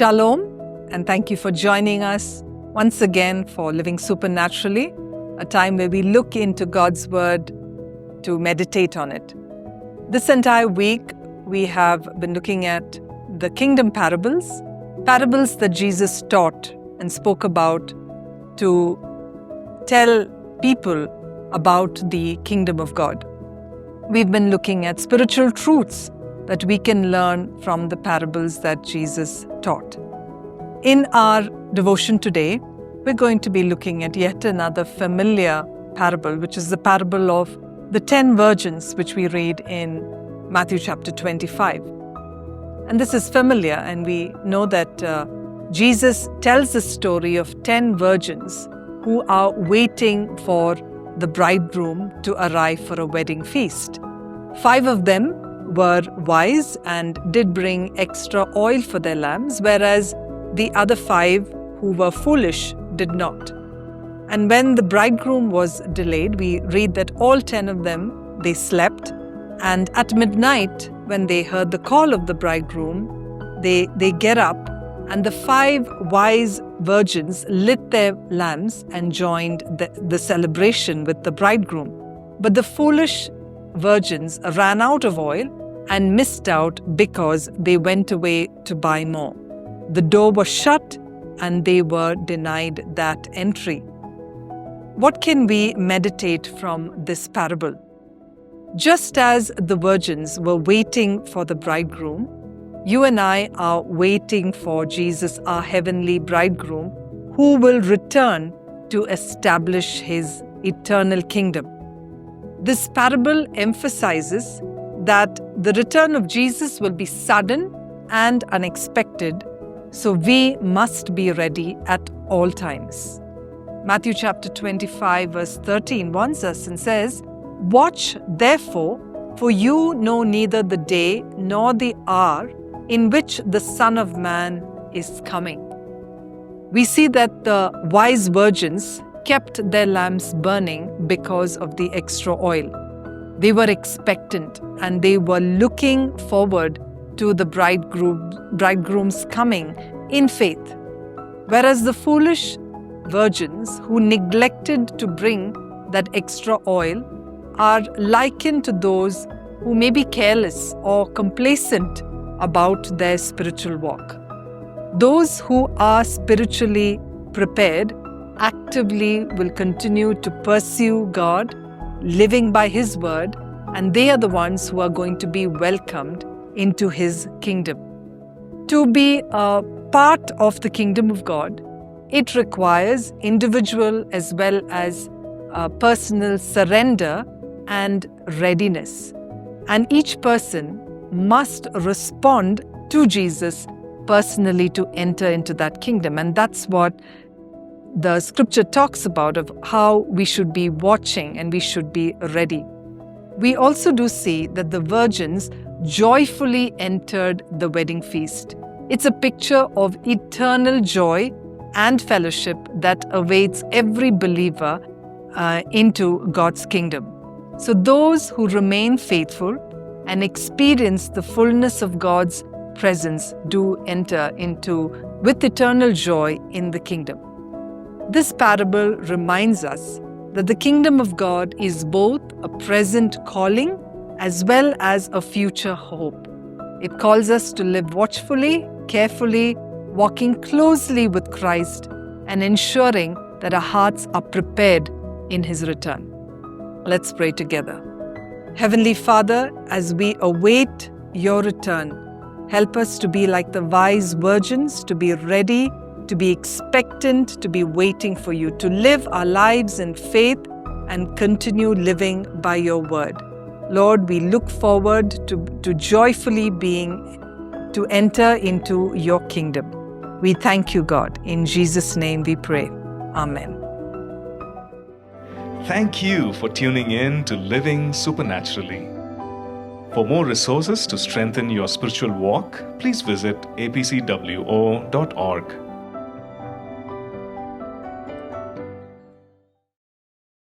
Shalom, and thank you for joining us once again for Living Supernaturally, a time where we look into God's Word to meditate on it. This entire week, we have been looking at the kingdom parables that Jesus taught and spoke about to tell people about the kingdom of God. We've been looking at spiritual truths that we can learn from the parables that Jesus taught. In our devotion today, we're going to be looking at yet another familiar parable, which is the parable of the 10 virgins, which we read in Matthew chapter 25. And this is familiar, and we know that Jesus tells the story of 10 virgins who are waiting for the bridegroom to arrive for a wedding feast. 5 of them were wise and did bring extra oil for their lamps, whereas the other 5 who were foolish did not. And when the bridegroom was delayed, we read that all 10 of them, they slept, and at midnight, when they heard the call of the bridegroom, they get up, and the 5 wise virgins lit their lamps and joined the celebration with the bridegroom. But the foolish virgins ran out of oil and missed out because they went away to buy more. The door was shut and they were denied that entry. What can we meditate from this parable? Just as the virgins were waiting for the bridegroom, you and I are waiting for Jesus, our heavenly bridegroom, who will return to establish his eternal kingdom. This parable emphasizes that the return of Jesus will be sudden and unexpected, so we must be ready at all times. Matthew chapter 25 verse 13 warns us and says, "Watch therefore, for you know neither the day nor the hour in which the Son of Man is coming." We see that the wise virgins kept their lamps burning because of the extra oil. They were expectant and they were looking forward to the bridegroom's coming in faith. Whereas the foolish virgins who neglected to bring that extra oil are likened to those who may be careless or complacent about their spiritual walk. Those who are spiritually prepared actively will continue to pursue God, living by His word, and they are the ones who are going to be welcomed into His kingdom. To be a part of the kingdom of God, it requires individual as well as personal surrender and readiness. And each person must respond to Jesus personally to enter into that kingdom. And that's what the scripture talks about, of how we should be watching and we should be ready. We also do see that the virgins joyfully entered the wedding feast. It's a picture of eternal joy and fellowship that awaits every believer into God's kingdom. So those who remain faithful and experience the fullness of God's presence do enter into with eternal joy in the kingdom. This parable reminds us that the kingdom of God is both a present calling as well as a future hope. It calls us to live watchfully, carefully, walking closely with Christ and ensuring that our hearts are prepared in His return. Let's pray together. Heavenly Father, as we await Your return, help us to be like the wise virgins, to be ready, to be expectant, to be waiting for You, to live our lives in faith and continue living by Your word. Lord, we look forward to joyfully to enter into Your kingdom. We thank You, God. In Jesus' name we pray. Amen. Thank you for tuning in to Living Supernaturally. For more resources to strengthen your spiritual walk, please visit apcwo.org.